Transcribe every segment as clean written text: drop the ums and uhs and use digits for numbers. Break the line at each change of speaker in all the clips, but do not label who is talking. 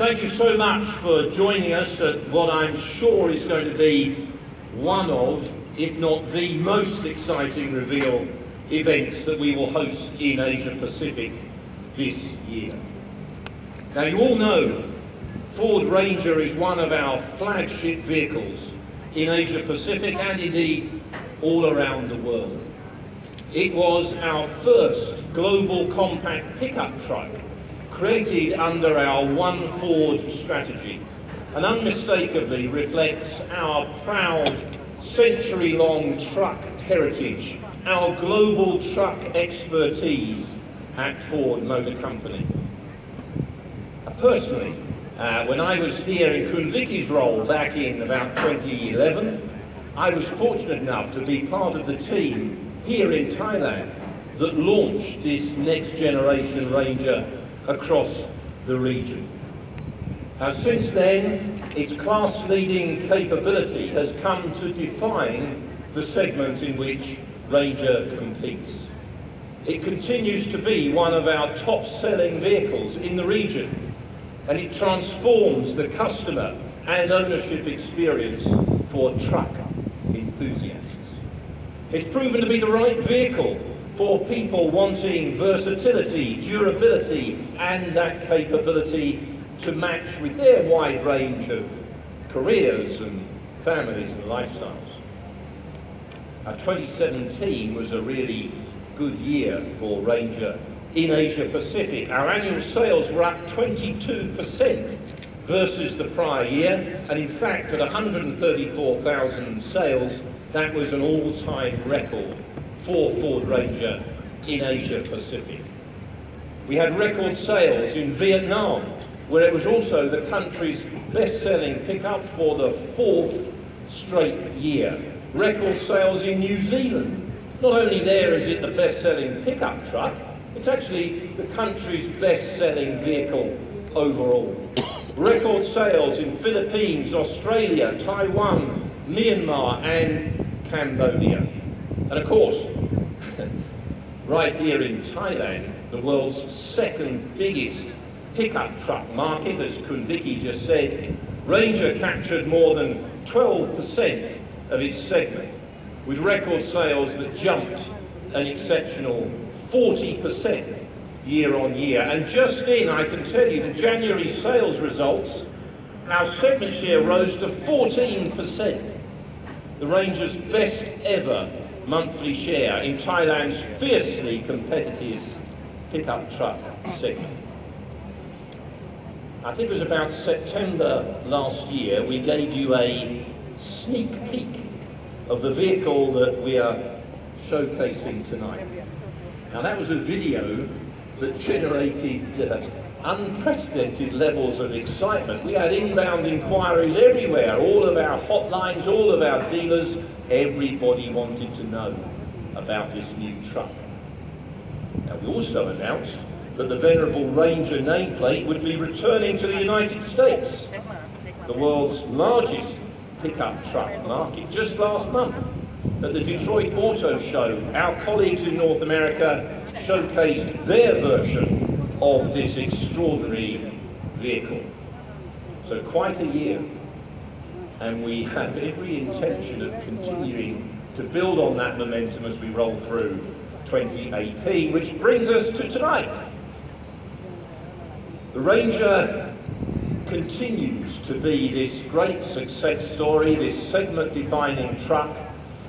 Thank you so much for joining us at what I'm sure is going to be one of, if not the most exciting reveal events that we will host in Asia Pacific this year. Now, you all know Ford Ranger is one of our flagship vehicles in Asia Pacific and indeed all around the world. It was our first global compact pickup truck created under our One Ford strategy and unmistakably reflects our proud century-long truck heritage, our global truck expertise at Ford Motor Company. Personally, when I was here in Kun Vicky's role back in about 2011, I was fortunate enough to be part of the team here in Thailand that launched this next generation Ranger across the region. Since then, its class-leading capability has come to define the segment in which Ranger competes. It continues to be one of our top-selling vehicles in the region, and it transforms the customer and ownership experience for truck enthusiasts. It's proven to be the right vehicle for people wanting versatility, durability, and that capability to match with their wide range of careers and families and lifestyles. 2017 was a really good year for Ranger in Asia Pacific. Our annual sales were up 22% versus the prior year, and in fact at 134,000 sales, that was an all-time record for Ford Ranger in Asia Pacific. We had record sales in Vietnam, where it was also the country's best-selling pickup for the 4th straight year. Record sales in New Zealand. Not only there is it the best-selling pickup truck, it's actually the country's best-selling vehicle overall. Record sales in Philippines, Australia, Taiwan, Myanmar and Cambodia. And of course, right here in Thailand, the world's second biggest pickup truck market, as Kun Vicky just said, Ranger captured more than 12% of its segment, with record sales that jumped an exceptional 40% year on year. And just in, I can tell you, the January sales results, our segment share rose to 14%, the Ranger's best ever monthly share in Thailand's fiercely competitive pickup truck segment. I think it was about September last year, we gave you a sneak peek of the vehicle that we are showcasing tonight. Now, that was a video that generated unprecedented levels of excitement. We had inbound inquiries everywhere, all of our hotlines, all of our dealers, everybody wanted to know about this new truck. Now, we also announced that the venerable Ranger nameplate would be returning to the United States, the world's largest pickup truck market, just last month. At the Detroit Auto Show, our colleagues in North America showcased their version of this extraordinary vehicle. So quite a year, and we have every intention of continuing to build on that momentum as we roll through 2018, which brings us to tonight. The Ranger continues to be this great success story, this segment-defining truck,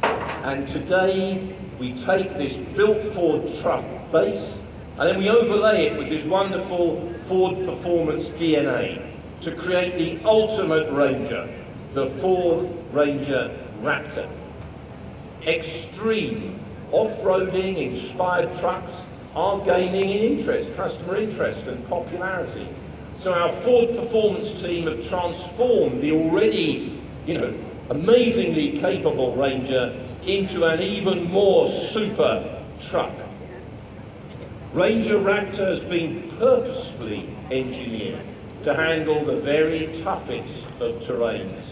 and today we take this built Ford truck base and then we overlay it with this wonderful Ford performance DNA to create the ultimate Ranger, the Ford Ranger Raptor. Extreme off-roading inspired trucks are gaining in interest, customer interest and popularity. So our Ford performance team have transformed the already, amazingly capable Ranger into an even more super truck. Ranger Raptor has been purposefully engineered to handle the very toughest of terrains,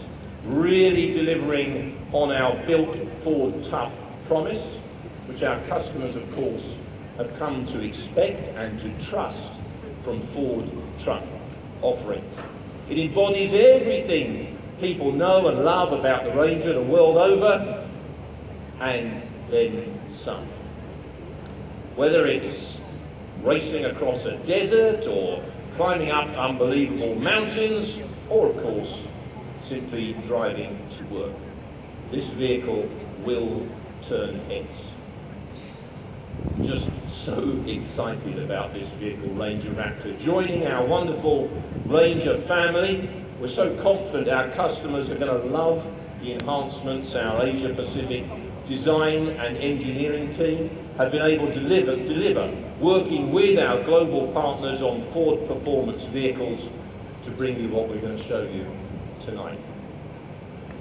really delivering on our built Ford tough promise, which our customers, of course, have come to expect and to trust from Ford Truck. offerings. It embodies everything people know and love about the Ranger the world over, and then some. Whether it's racing across a desert, or climbing up unbelievable mountains, or of course, simply driving to work, this vehicle will turn heads. Just so excited about this vehicle, Ranger Raptor, joining our wonderful Ranger family. We're so confident our customers are going to love the enhancements our Asia Pacific design and engineering team have been able to deliver, working with our global partners on Ford Performance vehicles to bring you what we're going to show you tonight.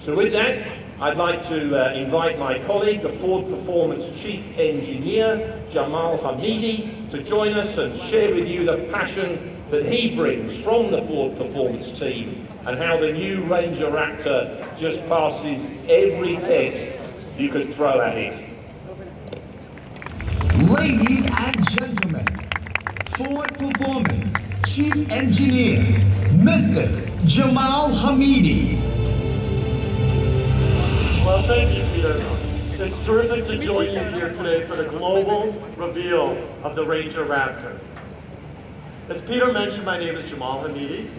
So with that, I'd like to invite my colleague, the Ford Performance Chief Engineer, Jamal Hamidi, to join us and share with you the passion that he brings from the Ford Performance team, and how the new Ranger Raptor just passes every test you could throw at it.
Ladies and gentlemen, Ford Performance Chief Engineer, Mr. Jamal Hamidi.
Well, thank you, Peter. It's terrific to join you here today for the global reveal of the Ranger Raptor. As Peter mentioned, my name is Jamal Hamidi,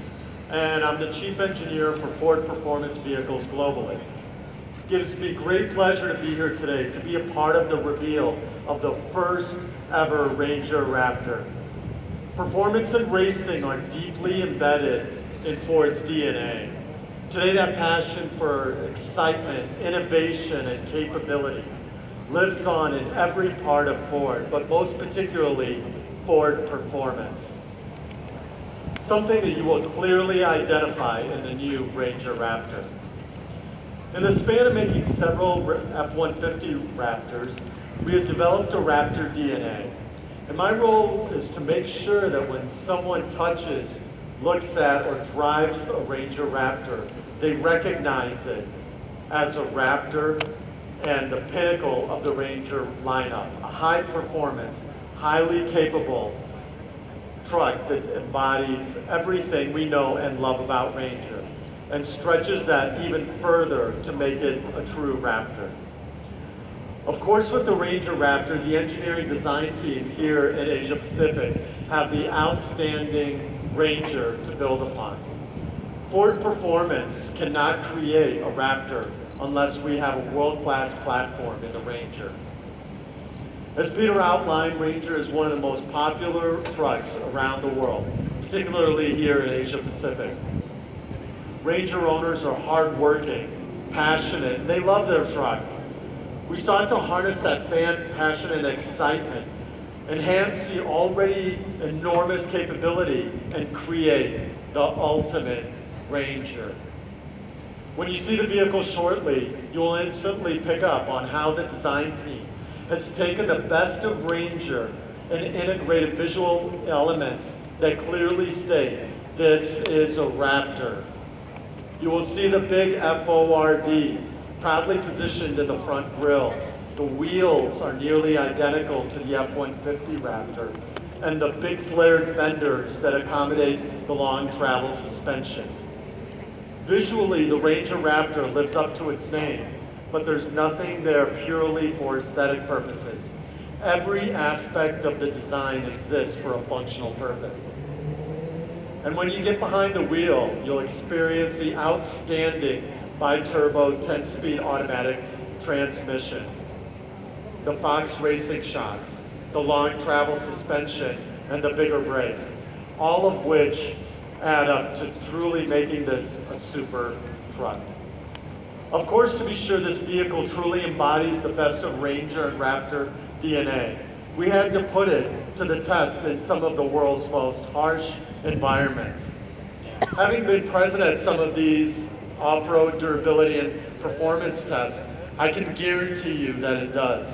and I'm the Chief Engineer for Ford Performance Vehicles globally. It gives me great pleasure to be here today to be a part of the reveal of the first ever Ranger Raptor. Performance and racing are deeply embedded in Ford's DNA. Today, that passion for excitement, innovation, and capability lives on in every part of Ford, but most particularly Ford Performance. Something that you will clearly identify in the new Ranger Raptor. In the span of making several F-150 Raptors, we have developed a Raptor DNA. And my role is to make sure that when someone touches, looks at, or drives a Ranger Raptor, they recognize it as a Raptor and the pinnacle of the Ranger lineup. A high performance, highly capable truck that embodies everything we know and love about Ranger, and stretches that even further to make it a true Raptor. Of course, with the Ranger Raptor, the engineering design team here in Asia Pacific have the outstanding Ranger to build upon. Ford Performance cannot create a Raptor unless we have a world-class platform in the Ranger. As Peter outlined, Ranger is one of the most popular trucks around the world, particularly here in Asia Pacific. Ranger owners are hardworking, passionate, and they love their truck. We sought to harness that fan passion and excitement, enhance the already enormous capability, and create the ultimate Ranger. When you see the vehicle shortly, you will instantly pick up on how the design team has taken the best of Ranger and integrated visual elements that clearly state this is a Raptor. You will see the big F-O-R-D proudly positioned in the front grille. The wheels are nearly identical to the F-150 Raptor, and the big flared fenders that accommodate the long travel suspension. Visually, the Ranger Raptor lives up to its name, but there's nothing there purely for aesthetic purposes. Every aspect of the design exists for a functional purpose. And when you get behind the wheel, you'll experience the outstanding bi-turbo 10-speed automatic transmission, the Fox racing shocks, the long travel suspension, and the bigger brakes, all of which add up to truly making this a super truck. Of course, to be sure this vehicle truly embodies the best of Ranger and Raptor DNA, we had to put it to the test in some of the world's most harsh environments. Having been present at some of these off-road durability and performance tests, I can guarantee you that it does.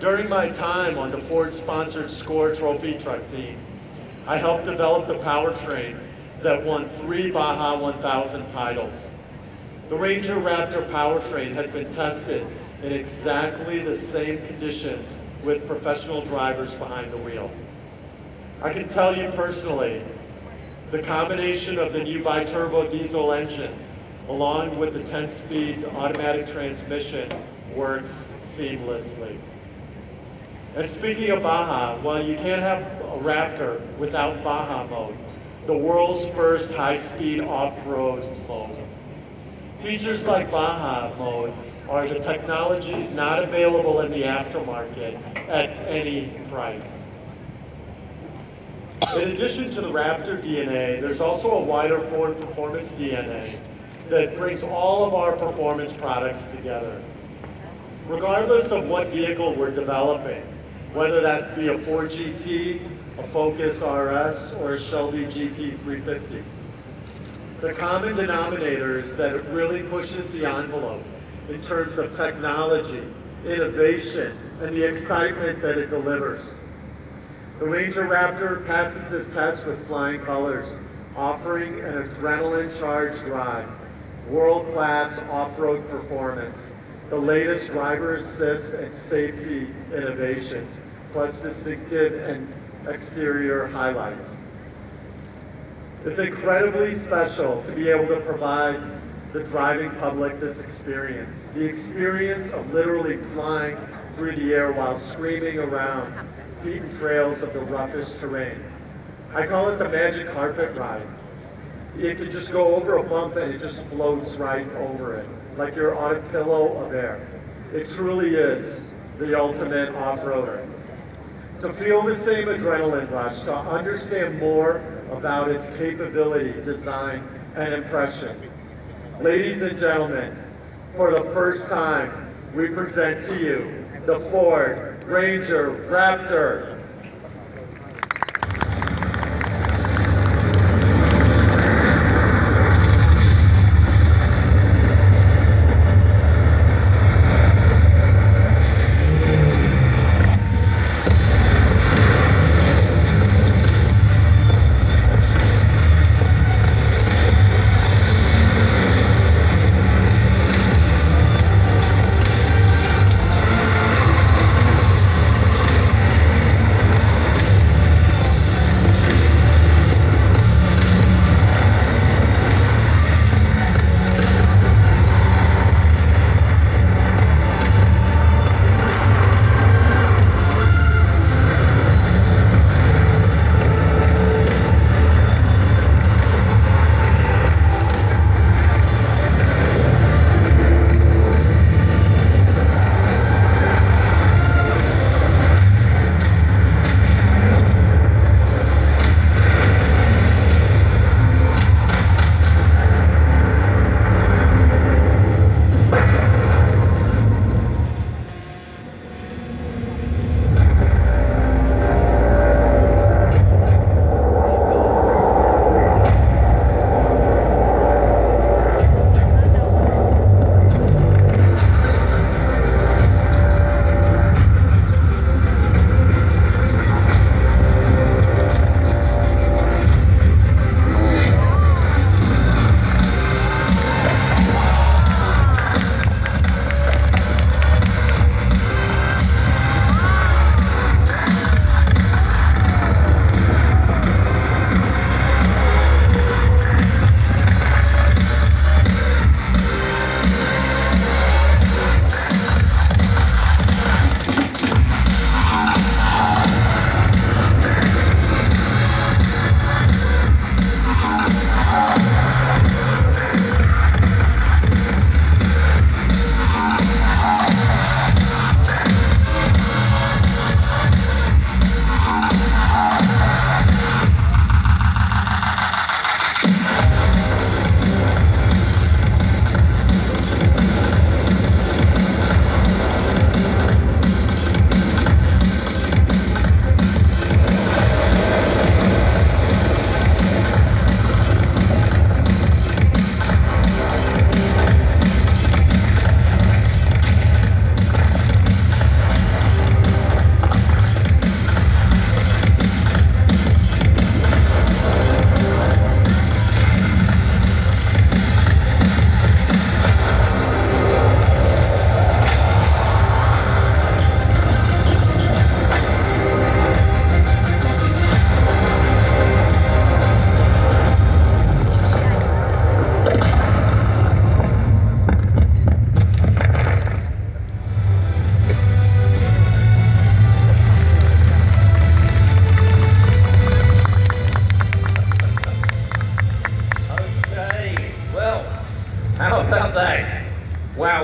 During my time on the Ford-sponsored SCORE trophy truck team, I helped develop the powertrain that won 3 Baja 1000 titles. The Ranger Raptor powertrain has been tested in exactly the same conditions with professional drivers behind the wheel. I can tell you personally The combination of the new bi-turbo diesel engine along with the 10-speed automatic transmission works seamlessly. And speaking of Baja, well, you can't have a Raptor without Baja mode, the world's first high-speed off-road mode. Features like Baja mode are the technologies not available in the aftermarket at any price. In addition to the Raptor DNA, there's also a wider Ford Performance DNA that brings all of our performance products together. Regardless of what vehicle we're developing, whether that be a Ford GT, a Focus RS, or a Shelby GT350, the common denominator is that it really pushes the envelope in terms of technology, innovation, and the excitement that it delivers. The Ranger Raptor passes this test with flying colors, offering an adrenaline-charged drive, world-class off-road performance, the latest driver assist and safety innovations, plus distinctive and exterior highlights. It's incredibly special to be able to provide the driving public this experience. The experience of literally flying through the air while screaming around beaten trails of the roughest terrain. I call it the magic carpet ride. It can just go over a bump and it just floats right over it, like you're on a pillow of air. It truly is the ultimate off-roader. To feel the same adrenaline rush, to understand more about its capability, design, and impression. Ladies and gentlemen, for the first time, we present to you the Ford Ranger Raptor.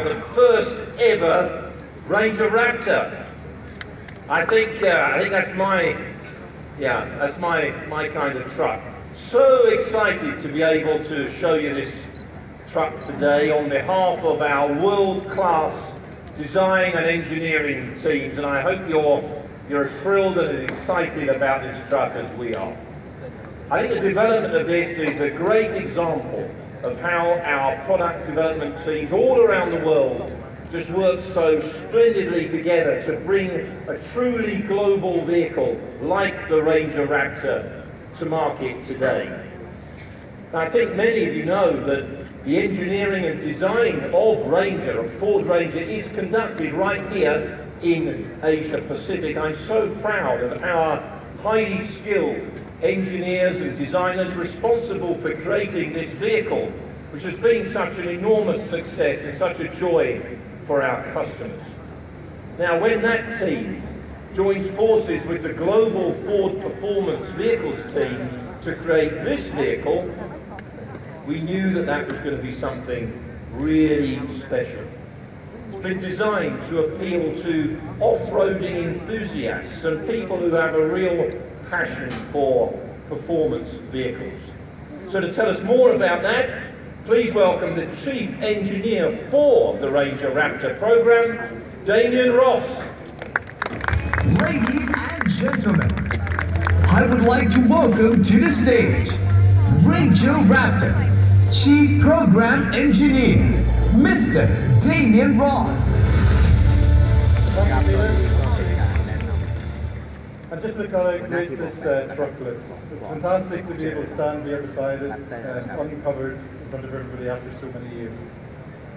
the first ever Ranger Raptor. I think that's my kind of truck. So excited to be able to show you this truck today on behalf of our world-class design and engineering teams, and I hope you're as thrilled and as excited about this truck as we are. I think the development of this is a great example of how our product development teams all around the world just work so splendidly together to bring a truly global vehicle like the Ranger Raptor to market today. Now, I think many of you know that the engineering and design of Ranger, of Ford Ranger, is conducted right here in Asia Pacific. I'm so proud of our highly skilled engineers and designers responsible for creating this vehicle, which has been such an enormous success and such a joy for our customers. Now, when that team joins forces with the global Ford Performance Vehicles team to create this vehicle, we knew that that was going to be something really special. It's been designed to appeal to off-roading enthusiasts and people who have a real passion for performance vehicles. So to tell us more about that, please welcome the Chief Engineer for the Ranger Raptor program, Damien Ross.
Ladies and gentlemen, I would like to welcome to the stage Ranger Raptor Chief Program Engineer, Mr. Damien Ross.
And just look how great this truck looks. It's fantastic to be able to stand the other side of it, uncovered in front of everybody after so many years.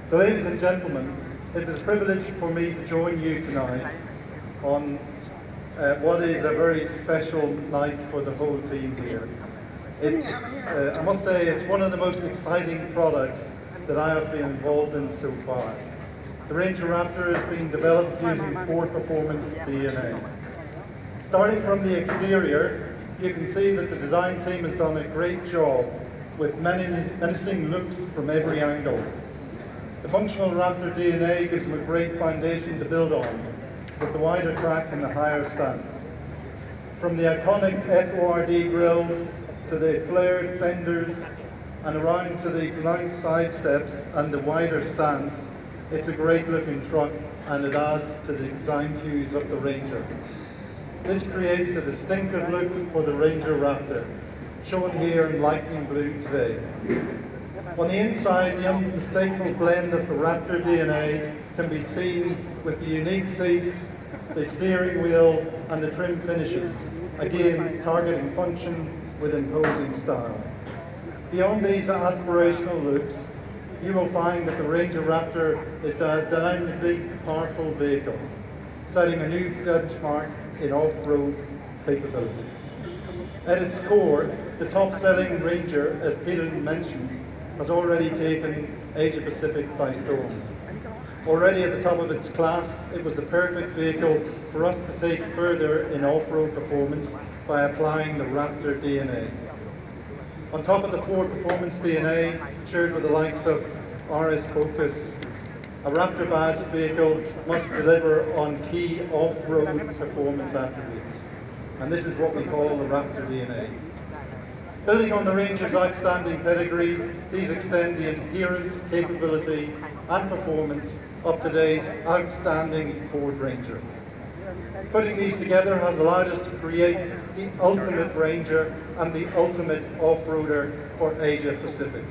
So ladies and gentlemen, it's a privilege for me to join you tonight on what is a very special night for the whole team here. I must say it's one of the most exciting products that I have been involved in so far. The Ranger Raptor has been developed using Ford Performance DNA. Starting from the exterior, you can see that the design team has done a great job with menacing looks from every angle. The functional Raptor DNA gives them a great foundation to build on, with the wider track and the higher stance. From the iconic FORD grille to the flared fenders and around to the pronounced side steps and the wider stance, it's a great looking truck and it adds to the design cues of the Ranger. This creates a distinctive look for the Ranger Raptor, shown here in lightning blue today. On the inside, the unmistakable blend of the Raptor DNA can be seen with the unique seats, the steering wheel and the trim finishes, again targeting function with imposing style. Beyond these aspirational looks, you will find that the Ranger Raptor is a dynamically powerful vehicle, setting a new benchmark in off-road capability. At its core, the top-selling Ranger, as Peter mentioned, has already taken Asia Pacific by storm. Already at the top of its class, it was the perfect vehicle for us to take further in off-road performance by applying the Raptor DNA. On top of the Ford Performance DNA, shared with the likes of RS Focus, a Raptor badge vehicle must deliver on key off-road performance attributes. And this is what we call the Raptor DNA. Building on the Ranger's outstanding pedigree, these extend the inherent capability and performance of today's outstanding Ford Ranger. Putting these together has allowed us to create the ultimate Ranger and the ultimate off-roader for Asia Pacific.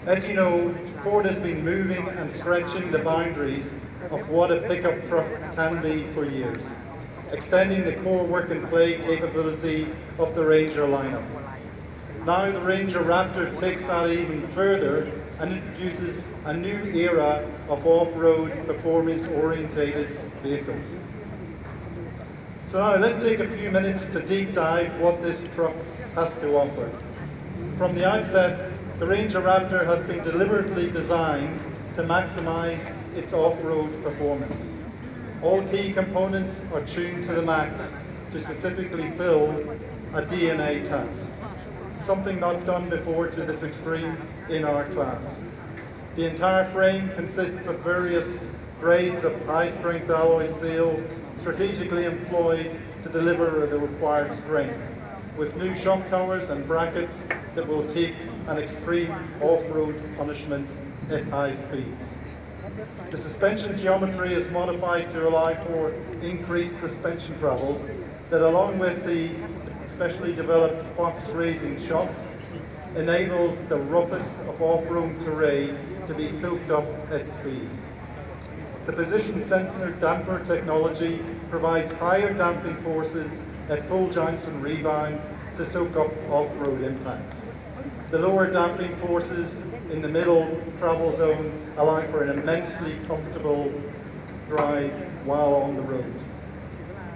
As you know, Ford has been moving and stretching the boundaries of what a pickup truck can be for years, extending the core work and play capability of the Ranger lineup. Now the Ranger Raptor takes that even further and introduces a new era of off-road performance-orientated vehicles. So now let's take a few minutes to deep dive what this truck has to offer. From the outset, the Ranger Raptor has been deliberately designed to maximize its off-road performance. All key components are tuned to the max to specifically fill a DNA task, something not done before to this extreme in our class. The entire frame consists of various grades of high-strength alloy steel strategically employed to deliver the required strength, with new shock towers and brackets that will take an extreme off-road punishment at high speeds. The suspension geometry is modified to allow for increased suspension travel that, along with the specially developed box raising shocks, enables the roughest of off-road terrain to be soaked up at speed. The position sensor damper technology provides higher damping forces at full joints and rebound to soak up off-road impacts. The lower damping forces in the middle travel zone allow for an immensely comfortable drive while on the road.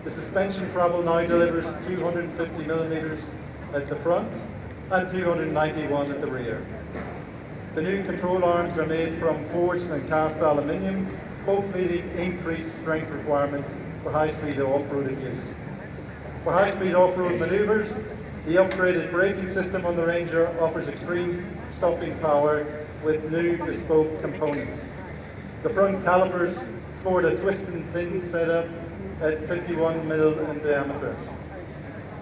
The suspension travel now delivers 250 millimeters at the front and 291 at the rear. The new control arms are made from forged and cast aluminium, both meeting increased strength requirements for high-speed off-roading use. For high-speed off-road manoeuvres, the upgraded braking system on the Ranger offers extreme stopping power with new bespoke components. The front calipers sport a twist and pin setup at 51 mm in diameter.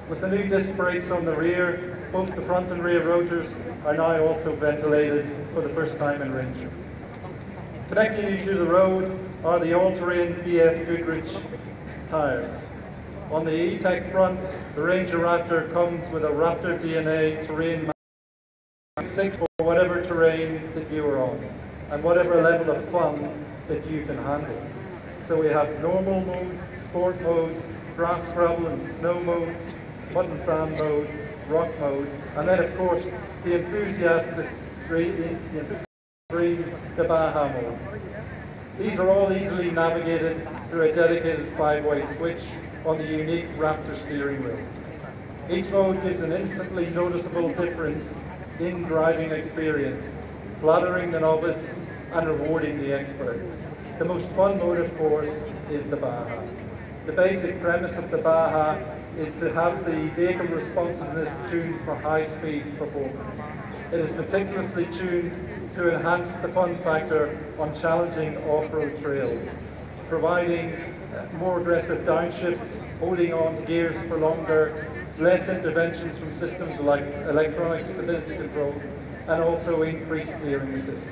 With the new disc brakes on the rear, both the front and rear rotors are now also ventilated for the first time in Ranger. Connecting you to the road are the all-terrain BF Goodrich tyres. On the E-Tech front, the Ranger Raptor comes with a Raptor DNA terrain 6 for whatever terrain that you are on and whatever level of fun that you can handle. So we have normal mode, sport mode, grass, gravel and snow mode, mud and sand mode, rock mode, and then of course the enthusiastic the Baja mode. These are all easily navigated through a dedicated 5-way switch on the unique Raptor steering wheel. Each mode gives an instantly noticeable difference in driving experience, flattering the novice and rewarding the expert. The most fun mode, of course, is the Baja. The basic premise of the Baja is to have the vehicle responsiveness tuned for high-speed performance. It is meticulously tuned to enhance the fun factor on challenging off-road trails, providing more aggressive downshifts, holding on to gears for longer, less interventions from systems like electronic stability control, and also increased steering assist.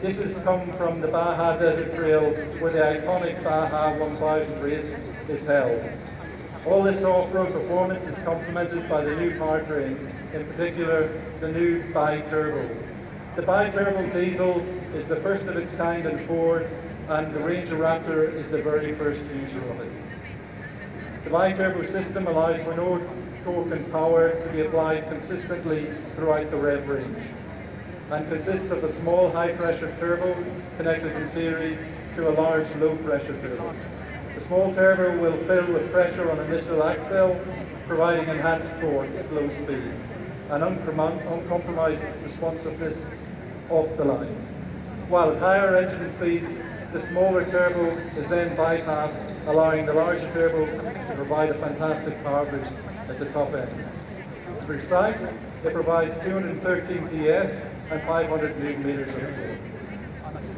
This has come from the Baja Desert Trail, where the iconic Baja 1000 race is held. All this off-road performance is complemented by the new powertrain, in particular the new bi-turbo. The bi-turbo diesel is the first of its kind in Ford, and the Ranger Raptor is the very first user of it. The bi-turbo system allows for no torque and power to be applied consistently throughout the rev range, and consists of a small high-pressure turbo connected in series to a large low-pressure turbo. The small turbo will fill with pressure on initial axle, providing enhanced torque at low speeds and uncompromised responsiveness off the line. While at higher engine speeds, the smaller turbo is then bypassed, allowing the larger turbo to provide a fantastic power boost at the top end. To be precise, it provides 213 PS and 500 Newton meters of torque.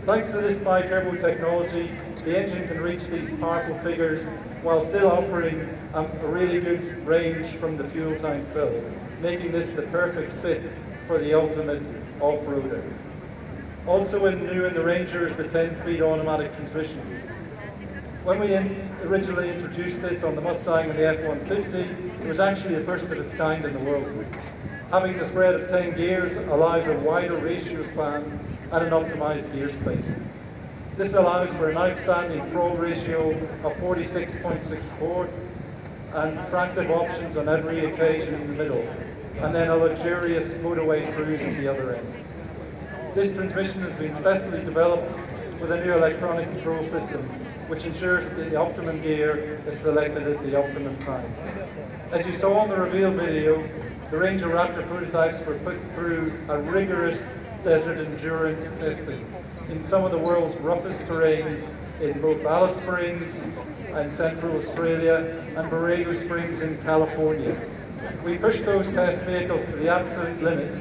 Thanks to this bi-turbo technology, the engine can reach these powerful figures while still offering a really good range from the fuel tank fill, making this the perfect fit for the ultimate off-roader. Also new in the Ranger is the 10-speed automatic transmission. When we originally introduced this on the Mustang and the F-150, it was actually the first of its kind in the world. Having the spread of 10 gears allows a wider ratio span and an optimized gear spacing. This allows for an outstanding crawl ratio of 46.64 and attractive options on every occasion in the middle, and then a luxurious motorway cruise at the other end. This transmission has been specially developed with a new electronic control system, which ensures that the optimum gear is selected at the optimum time. As you saw on the reveal video, the Ranger Raptor prototypes were put through a rigorous desert endurance testing in some of the world's roughest terrains in both Alice Springs in Central Australia and Borrego Springs in California. We pushed those test vehicles to the absolute limits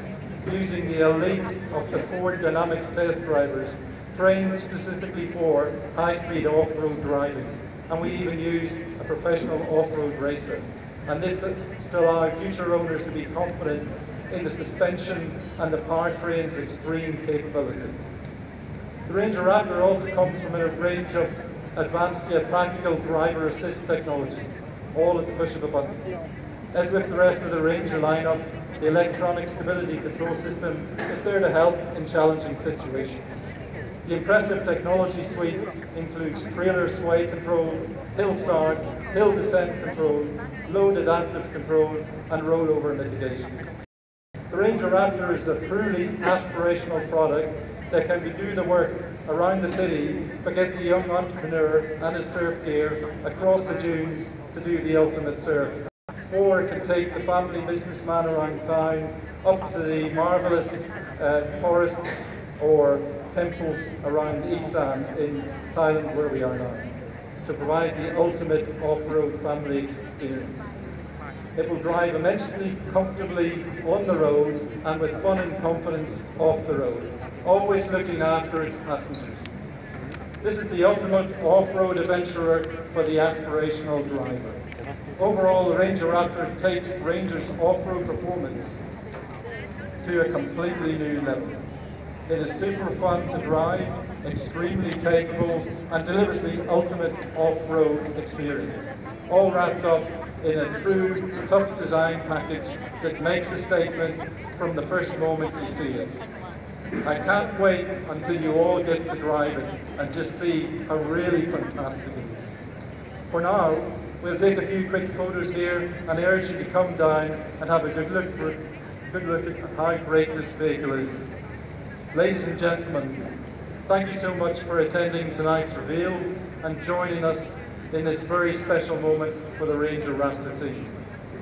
using the elite of the Ford Dynamics test drivers trained specifically for high-speed off-road driving. And we even used a professional off-road racer. And this to allow future owners to be confident in the suspension and the powertrain's extreme capability. The Ranger Raptor also comes from a range of advanced yet practical driver assist technologies, all at the push of a button. As with the rest of the Ranger lineup, the electronic stability control system is there to help in challenging situations. The impressive technology suite includes trailer sway control, hill start, hill descent control, load adaptive control, and rollover mitigation. The Ranger Raptor is a truly aspirational product that can do the work around the city but get the young entrepreneur and his surf gear across the dunes to do the ultimate surf. Or it can take the family businessman around town up to the marvellous forests or temples around Isan in Thailand, where we are now, to provide the ultimate off-road family experience. It will drive immensely comfortably on the road and with fun and confidence off the road, always looking after its passengers. This is the ultimate off-road adventurer for the aspirational driver. Overall, the Ranger Raptor takes Ranger's off-road performance to a completely new level. It is super fun to drive, extremely capable, and delivers the ultimate off-road experience, all wrapped up in a true, tough design package that makes a statement from the first moment you see it. I can't wait until you all get to drive it and just see how really fantastic it is. For now, we'll take a few quick photos here and urge you to come down and have a good look at how great this vehicle is. Ladies and gentlemen, thank you so much for attending tonight's reveal and joining us in this very special moment for the Ranger Raptor team.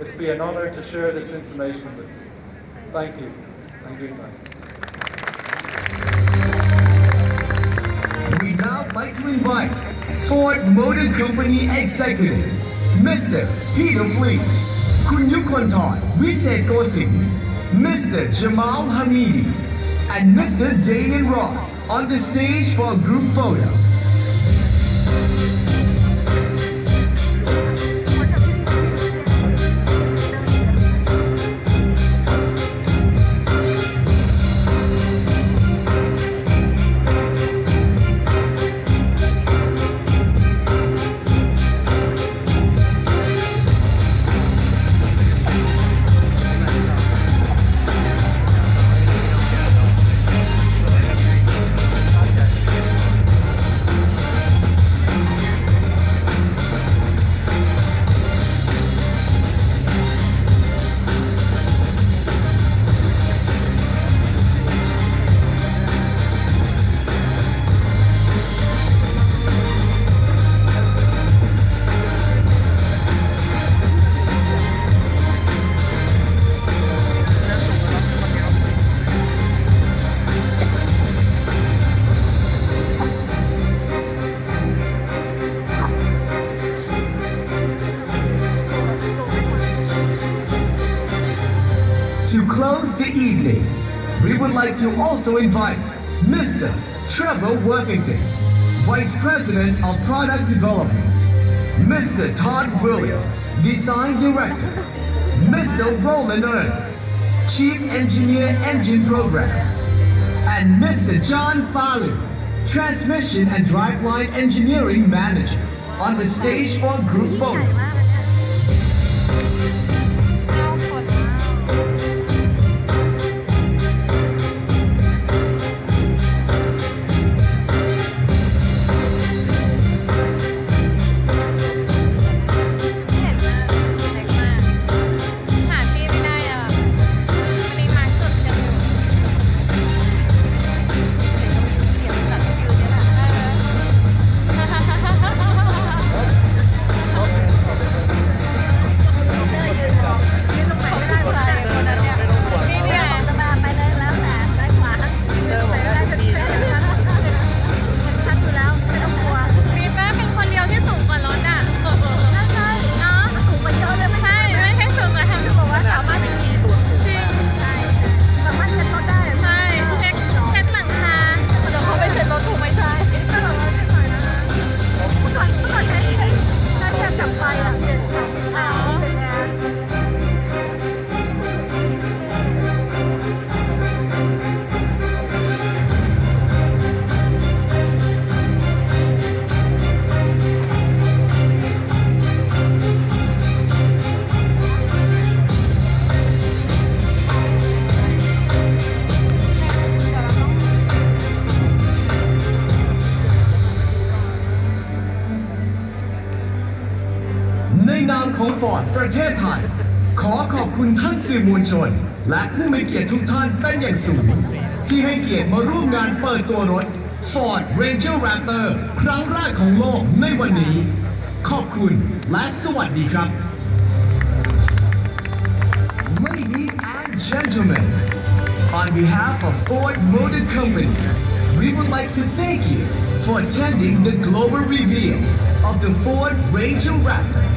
It's been an honour to share this information with you. Thank you and good night.
We now like to invite Ford Motor Company executives, Mr. Peter Fleet, Kun Yukonton Wiset Gosin, Mr. Jamal Hamidi, and Mr. Damien Ross on the stage for a group photo. To close the evening, we would like to also invite Mr. Trevor Worthington, Vice President of Product Development, Mr. Todd William, Design Director, Mr. Roland Ernst, Chief Engineer Engine Programs, and Mr. John Falu, Transmission and Driveline Engineering Manager, on the stage for a group photo. ของ Ford ประเทศไทยขอขอบคุณท่านสื่อมวลชนและผู้มีเกียรติทุกท่านเป็นอย่างสูงที่ให้เกียรติมาร่วมงานเปิดตัวรถ Ford Ranger Raptor ครั้งแรกของโลกในวันนี้ขอบคุณและสวัสดีครับ Ladies and gentlemen, on behalf of Ford Motor Company, we would like to thank you for attending the global reveal of the Ford Ranger Raptor.